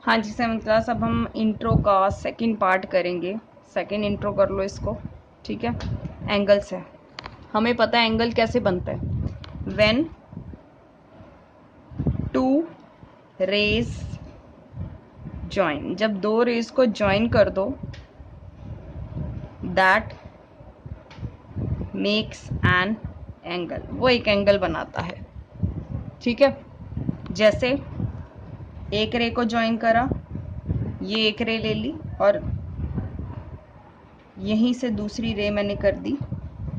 हाँ जी 7th class, अब हम इंट्रो का सेकंड पार्ट करेंगे। सेकंड इंट्रो कर लो इसको, ठीक है। एंगल्स है, हमें पता है एंगल कैसे बनता है। व्हेन टू रेज ज्वाइन, जब दो रेज को ज्वाइन कर दो, दैट मेक्स एन एंगल, वो एक एंगल बनाता है, ठीक है। जैसे एक रे को ज्वाइन करा, ये एक रे ले ली और यहीं से दूसरी रे मैंने कर दी,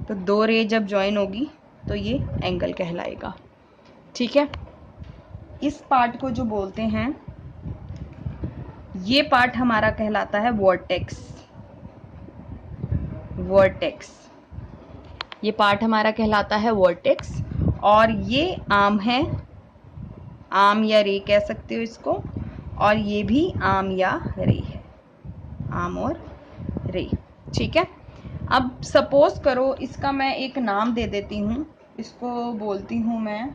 तो दो रे जब ज्वाइन होगी तो ये एंगल कहलाएगा, ठीक है। इस पार्ट को जो बोलते हैं, ये पार्ट हमारा कहलाता है वर्टेक्स। वर्टेक्स, ये पार्ट हमारा कहलाता है वर्टेक्स। और ये आर्म है, आर्म या रे कह सकते हो इसको, और ये भी आर्म या रे है, आर्म और रे, ठीक है। अब सपोज करो इसका मैं एक नाम दे देती हूँ, इसको बोलती हूँ मैं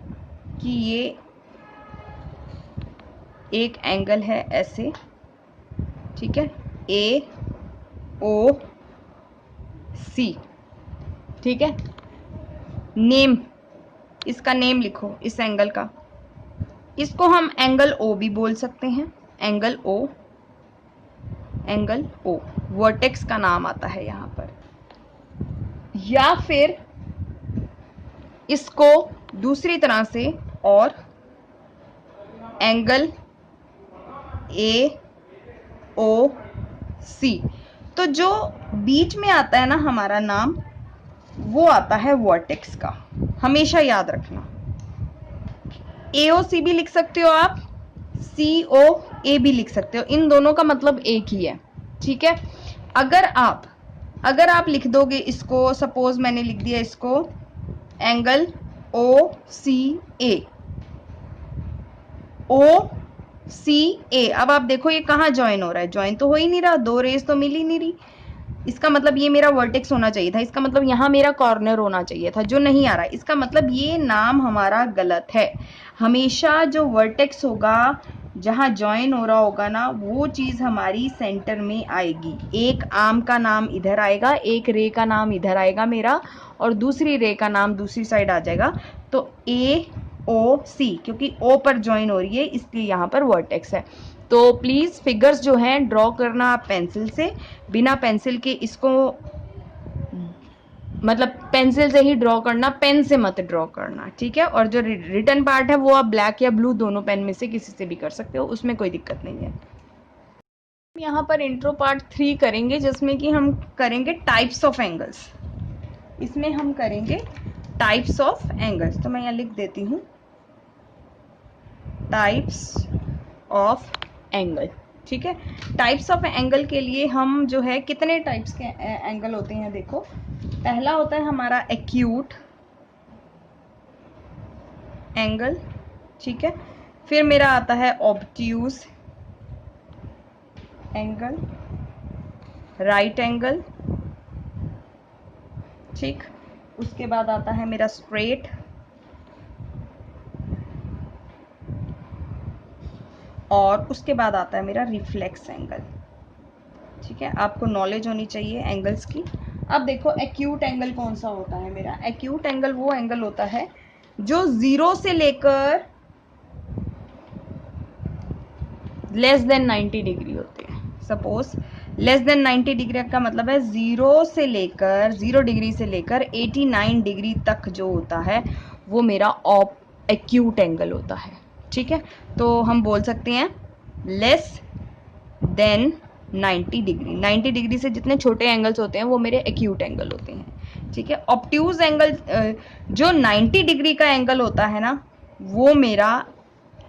कि ये एक एंगल है ऐसे, ठीक है, ए ओ सी, ठीक है। नेम, इसका नेम लिखो इस एंगल का, इसको हम एंगल ओ भी बोल सकते हैं, angle O, angle O vertex का नाम आता है यहां पर। या फिर इसको दूसरी तरह से, और एंगल ए ओ सी, तो जो बीच में आता है ना हमारा नाम, वो आता है वर्टेक्स का, हमेशा याद रखना। AOC भी लिख सकते हो आप, COA भी लिख सकते हो, इन दोनों का मतलब एक ही है, ठीक है। अगर आप लिख दोगे इसको, सपोज मैंने लिख दिया इसको एंगल OCA, OCA, अब आप देखो ये कहाँ ज्वाइन हो रहा है, ज्वाइन तो हो ही नहीं रहा, दो रेस तो मिल ही नहीं रही। इसका मतलब ये मेरा वर्टेक्स होना चाहिए था, इसका मतलब यहाँ मेरा कॉर्नर होना चाहिए था, जो नहीं आ रहा है। इसका मतलब ये नाम हमारा गलत है। हमेशा जो वर्टेक्स होगा, जहां ज्वाइन हो रहा होगा ना, वो चीज हमारी सेंटर में आएगी। एक आर्म का नाम इधर आएगा, एक रे का नाम इधर आएगा मेरा, और दूसरी रे का नाम दूसरी साइड आ जाएगा। तो AOC, क्योंकि O पर ज्वाइन हो रही है इसलिए यहाँ पर वर्टेक्स है। तो प्लीज फिगर्स जो हैं ड्रॉ करना आप पेंसिल से, बिना पेंसिल के इसको, मतलब पेंसिल से ही ड्रॉ करना, पेन से मत ड्रॉ करना, ठीक है। और जो रिटन पार्ट है वो आप ब्लैक या ब्लू दोनों पेन में से किसी से भी कर सकते हो, उसमें कोई दिक्कत नहीं है। यहाँ पर इंट्रो पार्ट 3 करेंगे, जिसमें कि हम करेंगे टाइप्स ऑफ एंगल्स। इसमें हम करेंगे टाइप्स ऑफ एंगल्स, तो मैं यहाँ लिख देती हूँ टाइप्स ऑफ एंगल, ठीक है। टाइप्स ऑफ एंगल के लिए हम जो है, कितने टाइप्स के एंगल होते हैं देखो। पहला होता है हमारा एक्यूट एंगल, ठीक है। फिर मेरा आता है ऑब्ट्यूज एंगल, राइट एंगल, ठीक। उसके बाद आता है मेरा स्ट्रेट, और उसके बाद आता है मेरा रिफ्लेक्स एंगल, ठीक है। आपको नॉलेज होनी चाहिए एंगल्स की। अब देखो एक्यूट एंगल कौन सा होता है मेरा। एक्यूट एंगल वो एंगल होता है जो 0 से लेकर लेस देन 90 डिग्री होते हैं। सपोज लेस देन 90 डिग्री का मतलब है 0 डिग्री से लेकर 89 डिग्री तक जो होता है वो मेरा एक्यूट एंगल होता है, ठीक है। तो हम बोल सकते हैं लेस देन 90 डिग्री। 90 डिग्री से जितने छोटे एंगल्स होते हैं वो मेरे एक्यूट एंगल होते हैं, ठीक है। ऑब्ट्यूज एंगल जो 90 डिग्री का एंगल होता है ना, वो मेरा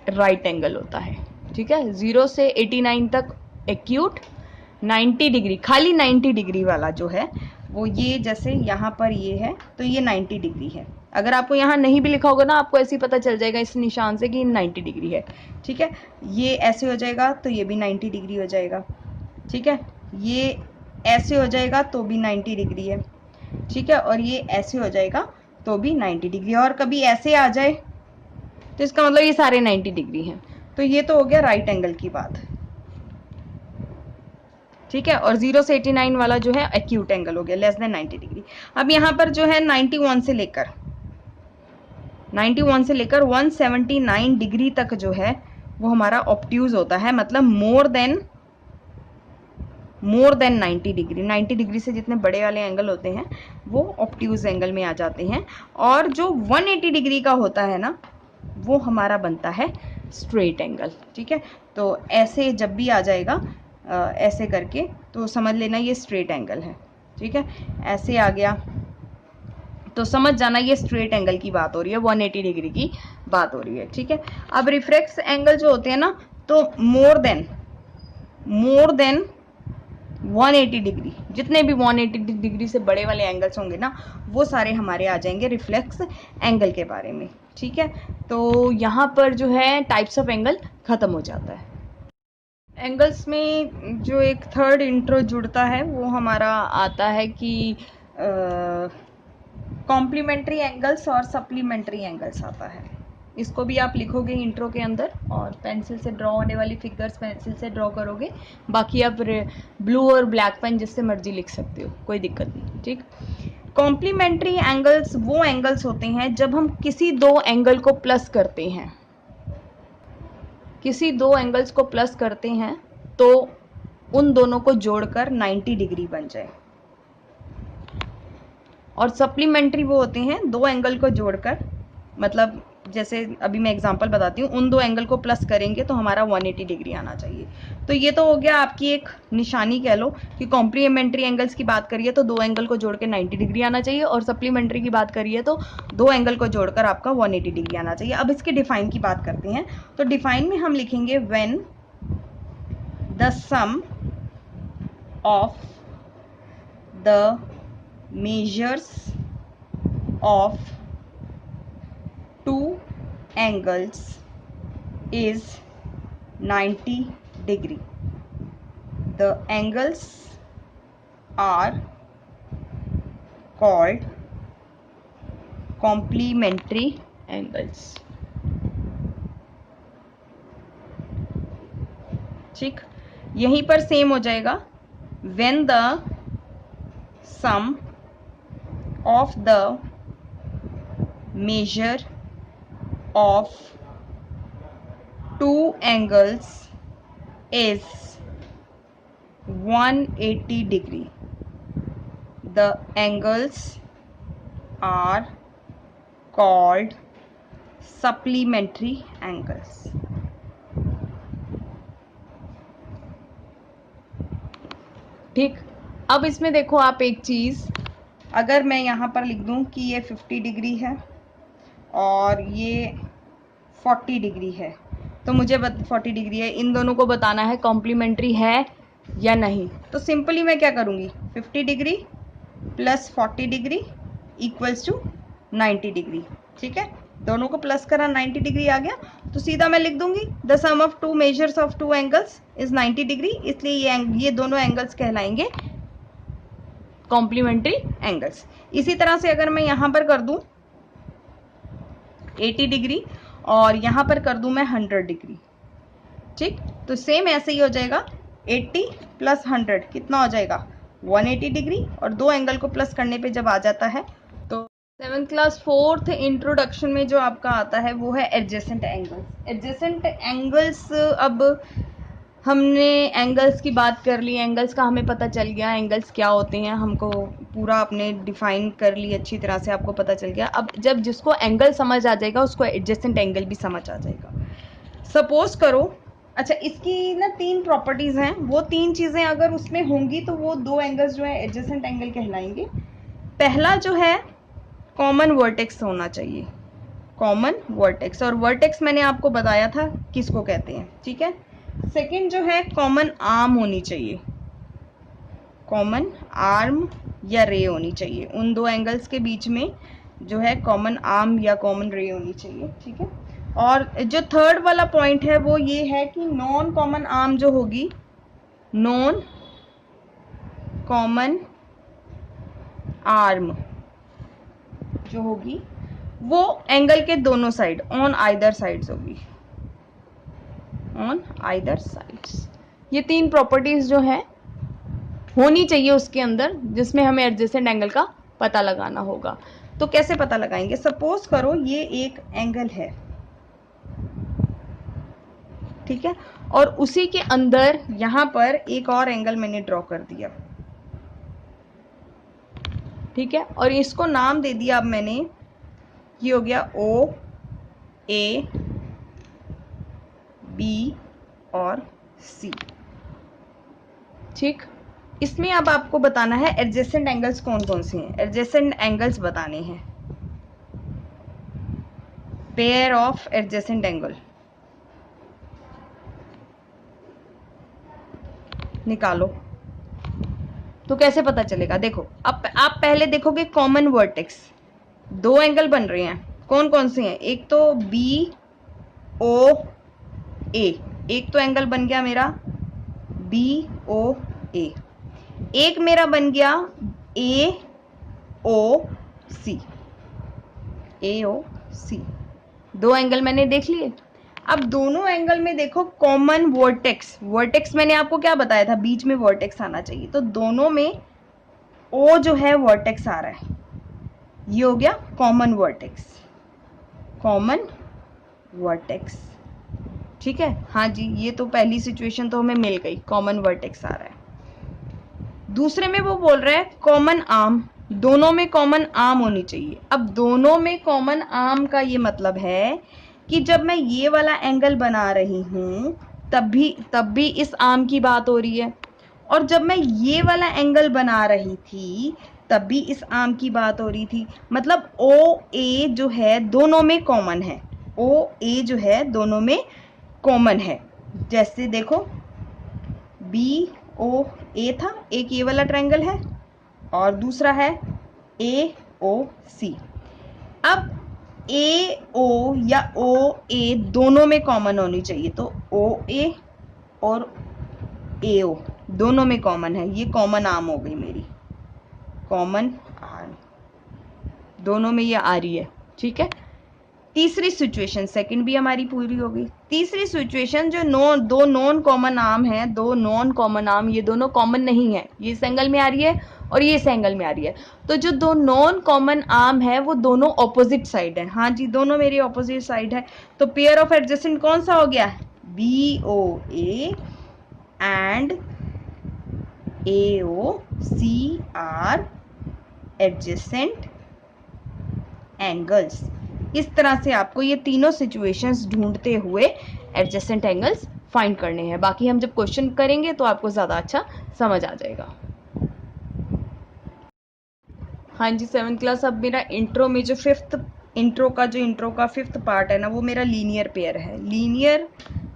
राइट एंगल होता है, ठीक है। 0 से 89 तक एक्यूट, 90 डिग्री, खाली 90 डिग्री वाला जो है वो ये, जैसे यहाँ पर ये है तो ये 90 डिग्री है। अगर आपको यहाँ नहीं भी लिखा होगा ना, आपको ऐसे ही पता चल जाएगा इस निशान से कि 90 डिग्री है, ठीक है। ये ऐसे हो जाएगा तो ये भी 90 डिग्री हो जाएगा, ठीक है। ये ऐसे हो जाएगा तो भी 90 डिग्री है, ठीक है। और ये ऐसे हो जाएगा तो भी 90 डिग्री, और कभी ऐसे आ जाए तो इसका मतलब ये सारे 90 डिग्री हैं। तो ये तो हो गया राइट एंगल की बात, ठीक है, और 0 से 89 वाला जो है एक्यूट एंगल हो गया, लेस देन 90 डिग्री। अब यहाँ पर जो है 91 से लेकर 179 डिग्री तक जो है वो हमारा ऑब्ट्यूज होता है, मतलब मोर देन 90 डिग्री। 90 डिग्री से जितने बड़े वाले एंगल होते हैं वो ऑब्ट्यूज एंगल में आ जाते हैं, और जो 180 डिग्री का होता है ना वो हमारा बनता है स्ट्रेट एंगल। ठीक है, तो ऐसे जब भी आ जाएगा ऐसे करके तो समझ लेना ये स्ट्रेट एंगल है। ठीक है, ऐसे आ गया तो समझ जाना ये स्ट्रेट एंगल की बात हो रही है, 180 डिग्री की बात हो रही है। ठीक है, अब रिफ्लेक्स एंगल जो होते हैं ना, तो मोर देन 180 डिग्री, जितने भी 180 डिग्री से बड़े वाले एंगल्स होंगे ना वो सारे हमारे आ जाएंगे रिफ्लेक्स एंगल के बारे में। ठीक है, तो यहाँ पर जो है टाइप्स ऑफ एंगल खत्म हो जाता है। एंगल्स में जो एक थर्ड इंट्रो जुड़ता है वो हमारा आता है कि कॉम्प्लीमेंट्री एंगल्स और सप्लीमेंट्री एंगल्स आता है। इसको भी आप लिखोगे इंट्रो के अंदर, और पेंसिल से ड्रॉ होने वाली फिगर्स पेंसिल से ड्रॉ करोगे, बाकी आप ब्लू और ब्लैक पेन जिससे मर्जी लिख सकते हो, कोई दिक्कत नहीं। ठीक, कॉम्प्लीमेंट्री एंगल्स वो एंगल्स होते हैं जब हम किसी दो एंगल को प्लस करते हैं, किसी दो एंगल्स को प्लस करते हैं तो उन दोनों को जोड़कर 90 डिग्री बन जाए। और सप्लीमेंट्री वो होते हैं दो एंगल को जोड़कर, मतलब जैसे अभी मैं एग्जांपल बताती हूँ, उन दो एंगल को प्लस करेंगे तो हमारा 180 डिग्री आना चाहिए। तो ये तो हो गया आपकी एक निशानी कह लो कि कॉम्प्लीमेंट्री एंगल्स की बात करिए तो दो एंगल को जोड़ के 90 डिग्री आना चाहिए, और सप्लीमेंट्री की बात करिए तो दो एंगल को जोड़कर आपका 180 डिग्री आना चाहिए। अब इसके डिफाइन की बात करते हैं, तो डिफाइन में हम लिखेंगे when the sum of the measures of two angles is 90 degree. The angles are called complementary angles. ठीक, यहीं पर सेम हो जाएगा, when the sum of the measure of two angles is 180 degree. The angles are called supplementary angles. ठीक, अब इसमें देखो आप एक चीज़, अगर मैं यहाँ पर लिख दूँ कि ये 50 डिग्री है और ये 40 डिग्री है, तो मुझे 40 डिग्री है, इन दोनों को बताना है कॉम्प्लीमेंट्री है या नहीं। तो सिंपली मैं क्या करूँगी, 50 degree plus 40 degree equals to 90 degree. ठीक है, दोनों को प्लस करा 90 डिग्री आ गया, तो सीधा मैं लिख दूंगी the sum of two measures of two angles is 90 degree, इसलिए ये दोनों एंगल्स कहलाएंगे कॉम्प्लीमेंट्री एंगल्स। इसी तरह से अगर मैं यहां पर कर दूं 80 डिग्री और यहां पर कर दूं मैं 100 डिग्री, ठीक, तो सेम ऐसे ही हो जाएगा, 80 प्लस 100 कितना हो जाएगा 180 डिग्री, और दो एंगल को प्लस करने पे जब आ जाता है तो 7th क्लास 4th इंट्रोडक्शन में जो आपका आता है वो है एडजेसेंट एंगल्स। एडजेसेंट एंगल्स, अब हमने एंगल्स की बात कर ली, एंगल्स का हमें पता चल गया एंगल्स क्या होते हैं, हमको पूरा आपने डिफाइन कर ली अच्छी तरह से, आपको पता चल गया। अब जब जिसको एंगल समझ आ जाएगा उसको एडजेसेंट एंगल भी समझ आ जाएगा। सपोज करो, अच्छा इसकी ना 3 प्रॉपर्टीज हैं, वो 3 चीजें अगर उसमें होंगी तो वो दो एंगल्स जो है एडजेसेंट एंगल कहलाएंगे। पहला जो है कॉमन वर्टेक्स होना चाहिए, कॉमन वर्टेक्स, और वर्टेक्स मैंने आपको बताया था किसको कहते हैं, ठीक है। सेकंड जो है कॉमन आर्म होनी चाहिए, कॉमन आर्म या रे होनी चाहिए, उन दो एंगल्स के बीच में जो है कॉमन आर्म या कॉमन रे होनी चाहिए, ठीक है। और जो थर्ड वाला पॉइंट है वो ये है कि नॉन कॉमन आर्म जो होगी, नॉन कॉमन आर्म जो होगी वो एंगल के दोनों साइड, ऑन आइदर साइड्स होगी, ऑन आइदर साइड्स। ये 3 प्रॉपर्टीज जो है होनी चाहिए उसके अंदर, जिसमें हमें एडजेसेंट एंगल का पता लगाना होगा। तो कैसे पता लगाएंगे? सपोज करो ये एक एंगल है, ठीक है, और उसी के अंदर यहां पर एक और एंगल मैंने ड्रॉ कर दिया, ठीक है, और इसको नाम दे दिया अब मैंने, ये हो गया ओ ए बी और सी, ठीक। इसमें अब आपको बताना है एडजेसेंट एंगल्स कौन कौन से हैं। एडजेसेंट एंगल्स बताने हैं, पेयर ऑफ एडजेसेंट एंगल निकालो। तो कैसे पता चलेगा? देखो, अब आप पहले देखोगे कॉमन वर्टेक्स, दो एंगल बन रहे हैं, कौन कौन से हैं? एक तो बी ओ ए, एक तो एंगल बन गया मेरा बी ओ ए, एक मेरा बन गया ए ओ सी, ए ओ सी, दो एंगल मैंने देख लिए। अब दोनों एंगल में देखो कॉमन वर्टेक्स, वर्टेक्स मैंने आपको क्या बताया था, बीच में वर्टेक्स आना चाहिए, तो दोनों में ओ जो है वर्टेक्स आ रहा है, ये हो गया कॉमन वर्टेक्स, कॉमन वर्टेक्स, ठीक है। हाँ जी, ये तो पहली सिचुएशन तो हमें मिल गई, कॉमन वर्टेक्स आ रहा है। दूसरे में वो बोल रहा है कॉमन आर्म, दोनों में कॉमन आर्म होनी चाहिए। अब दोनों में कॉमन आर्म का ये मतलब है कि जब मैं ये वाला एंगल बना रही हूं तब भी इस आर्म की बात हो रही है, और जब मैं ये वाला एंगल बना रही थी तब भी इस आर्म की बात हो रही थी। मतलब ओ ए जो है दोनों में कॉमन है, ओ ए जो है दोनों में कॉमन है। जैसे देखो बी ओ ए था, एक ये वाला ट्रायंगल है और दूसरा है ए ओ सी। अब ए ओ या ओ ए दोनों में कॉमन होनी चाहिए, तो ओ ए और ए ओ दोनों में कॉमन है, ये कॉमन आर्म हो गई मेरी, कॉमन आर्म दोनों में ये आ रही है, ठीक है। तीसरी सिचुएशन, सेकंड भी हमारी पूरी हो गई। तीसरी सिचुएशन जो दो नॉन कॉमन आर्म है, दो नॉन कॉमन आर्म, ये दोनों कॉमन नहीं है, ये इस एंगल में आ रही है और ये इस एंगल में आ रही है, तो जो दो नॉन कॉमन आर्म है वो दोनों ऑपोजिट साइड है। हाँ जी, दोनों मेरी ऑपोजिट साइड है, तो पेयर ऑफ एडजेसेंट कौन सा हो गया? B O A and A O C are adjacent angles. इस तरह से आपको ये तीनों सिचुएशंस ढूंढते हुए एडजेसेंट एंगल्स फाइंड करने हैं। बाकी हम जब क्वेश्चन करेंगे तो आपको ज्यादा अच्छा समझ आ जाएगा। हाँ जी, 7th क्लास। अब मेरा इंट्रो में जो इंट्रो का फिफ्थ पार्ट है ना, वो मेरा लीनियर पेयर है। लीनियर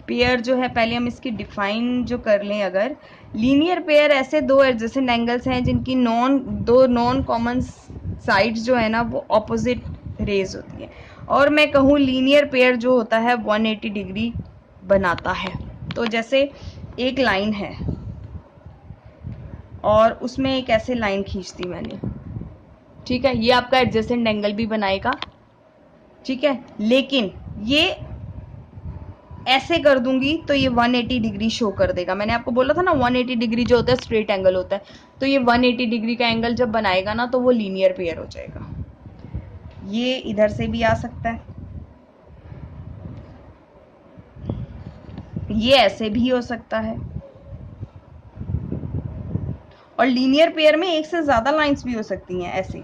पेयर जो है, पहले हम इसकी डिफाइन जो कर लें, अगर लीनियर पेयर ऐसे दो एडजेसेंट एंगल्स हैं जिनकी दो नॉन कॉमन साइड्स जो है ना वो ऑपोजिट रेज होती है, और मैं कहूँ लीनियर पेयर जो होता है 180 डिग्री बनाता है। तो जैसे एक लाइन है और उसमें एक ऐसे लाइन खींच दी मैंने, ठीक है, ये आपका एडजेसेंट एंगल भी बनाएगा, ठीक है, लेकिन ये ऐसे कर दूंगी तो ये 180 डिग्री शो कर देगा। मैंने आपको बोला था ना 180 डिग्री जो होता है स्ट्रेट एंगल होता है, तो ये 180 डिग्री का एंगल जब बनाएगा ना तो वो लीनियर पेयर हो जाएगा। ये इधर से भी आ सकता है, ये ऐसे भी हो सकता है, और लीनियर पेयर में एक से ज्यादा लाइंस भी हो सकती हैं ऐसे।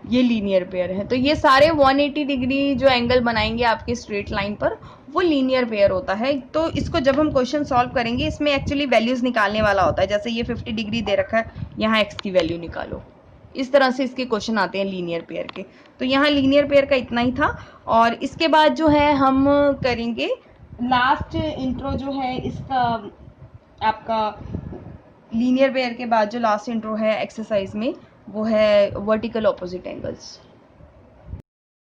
ये लीनियर पेयर है, तो ये सारे 180 डिग्री जो एंगल बनाएंगे आपके स्ट्रेट लाइन पर, वो लीनियर पेयर होता है। तो इसको जब हम क्वेश्चन सॉल्व करेंगे, इसमें एक्चुअली वैल्यूज निकालने वाला होता है। जैसे ये 50 डिग्री दे रखा है, यहाँ एक्स की वैल्यू निकालो, इस तरह से इसके क्वेश्चन आते हैं लीनियर पेयर के। तो यहाँ लीनियर पेयर का इतना ही था, और इसके बाद जो है हम करेंगे लास्ट इंट्रो जो है इसका, आपका लीनियर पेयर के बाद जो लास्ट इंट्रो है एक्सरसाइज में, वो है vertical opposite angles.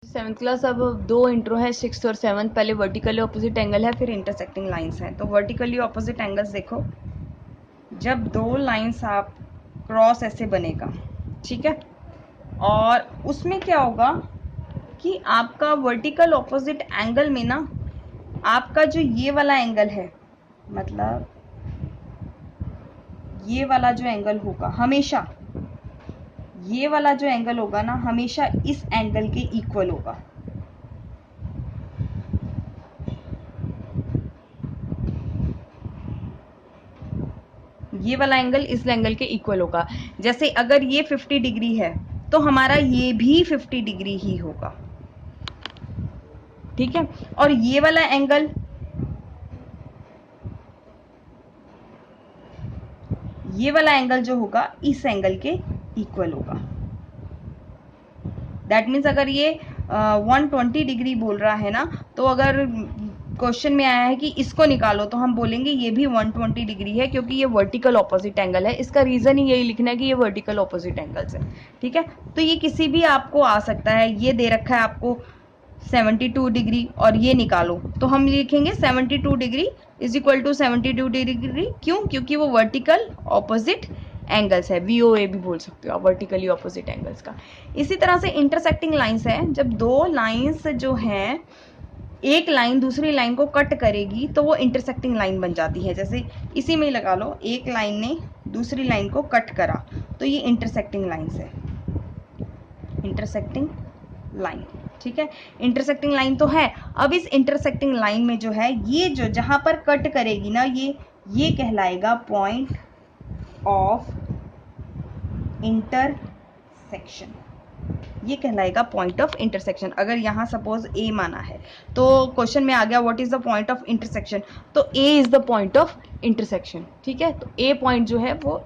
7th class. अब दो इंट्रो है, 6th और 7th। पहले वर्टिकली ऑपोजिट एंगल है, फिर इंटरसेक्टिंग लाइंस हैं। तो वर्टिकली ऑपोजिट एंगल्स देखो, जब दो लाइंस आप क्रॉस ऐसे बनेगा, ठीक है, और उसमें क्या होगा कि आपका वर्टिकल ऑपोजिट एंगल में ना, आपका जो ये वाला एंगल है मतलब ये वाला जो एंगल होगा हमेशा, ये वाला जो एंगल होगा ना हमेशा इस एंगल के इक्वल होगा। ये वाला एंगल इस एंगल के इक्वल होगा। जैसे अगर ये 50 डिग्री है तो हमारा ये भी 50 डिग्री ही होगा, ठीक है। और ये वाला एंगल, ये वाला एंगल जो होगा इस एंगल के इक्वल होगा। दैट मीन्स अगर ये 120 डिग्री बोल रहा है ना, तो अगर क्वेश्चन में आया है कि इसको निकालो तो हम बोलेंगे ये भी 120 डिग्री है, क्योंकि ये वर्टिकल ऑपोजिट एंगल है। इसका रीजन ही यही लिखना है कि ये वर्टिकल ऑपोजिट एंगल्स है, ठीक है। तो ये किसी भी आपको आ सकता है, ये दे रखा है आपको 72 डिग्री और ये निकालो, तो हम लिखेंगे 72 degree is equal to 72 degree. क्यों? क्योंकि वो वर्टिकल ऑपोजिट एंगल्स है, VOA भी बोल सकते हो आप, वर्टिकली ऑपोजिट एंगल्स का। इसी तरह से इंटरसेक्टिंग लाइंस है, जब दो लाइंस जो हैं एक लाइन दूसरी लाइन को कट करेगी तो वो इंटरसेक्टिंग लाइन बन जाती है। जैसे इसी में ही लगा लो, एक लाइन ने दूसरी लाइन को कट करा तो ये इंटरसेक्टिंग लाइंस है, इंटरसेक्टिंग लाइन, ठीक है। इंटरसेक्टिंग लाइन तो है। अब इस इंटरसेक्टिंग लाइन में जो है ये जो जहां पर कट करेगी ना, ये कहलाएगा पॉइंट ऑफ इंटरसेक्शन, ये कहलाएगा पॉइंट ऑफ इंटरसेक्शन। अगर यहाँ सपोज A माना है तो क्वेश्चन में आ गया what is the point of intersection, तो A is the point of intersection, ठीक है। तो A पॉइंट जो है वो,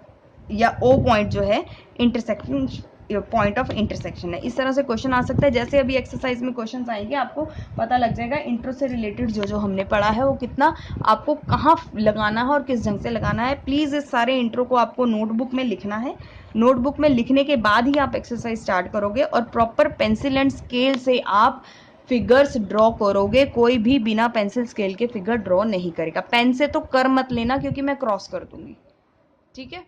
या O पॉइंट जो है इंटरसेक्शन, पॉइंट ऑफ इंटरसेक्शन है। इस तरह से क्वेश्चन आ सकता है। जैसे अभी एक्सरसाइज में क्वेश्चन आएंगे आपको पता लग जाएगा इंट्रो से रिलेटेड जो जो हमने पढ़ा है वो कितना आपको कहाँ लगाना है और किस ढंग से लगाना है। प्लीज इस सारे इंट्रो को आपको नोटबुक में लिखना है। नोटबुक में लिखने के बाद ही आप एक्सरसाइज स्टार्ट करोगे और प्रॉपर पेंसिल एंड स्केल से आप फिगर्स ड्रॉ करोगे। कोई भी बिना पेंसिल स्केल के फिगर ड्रॉ नहीं करेगा। पेन से तो कर मत लेना क्योंकि मैं क्रॉस कर दूंगी, ठीक है।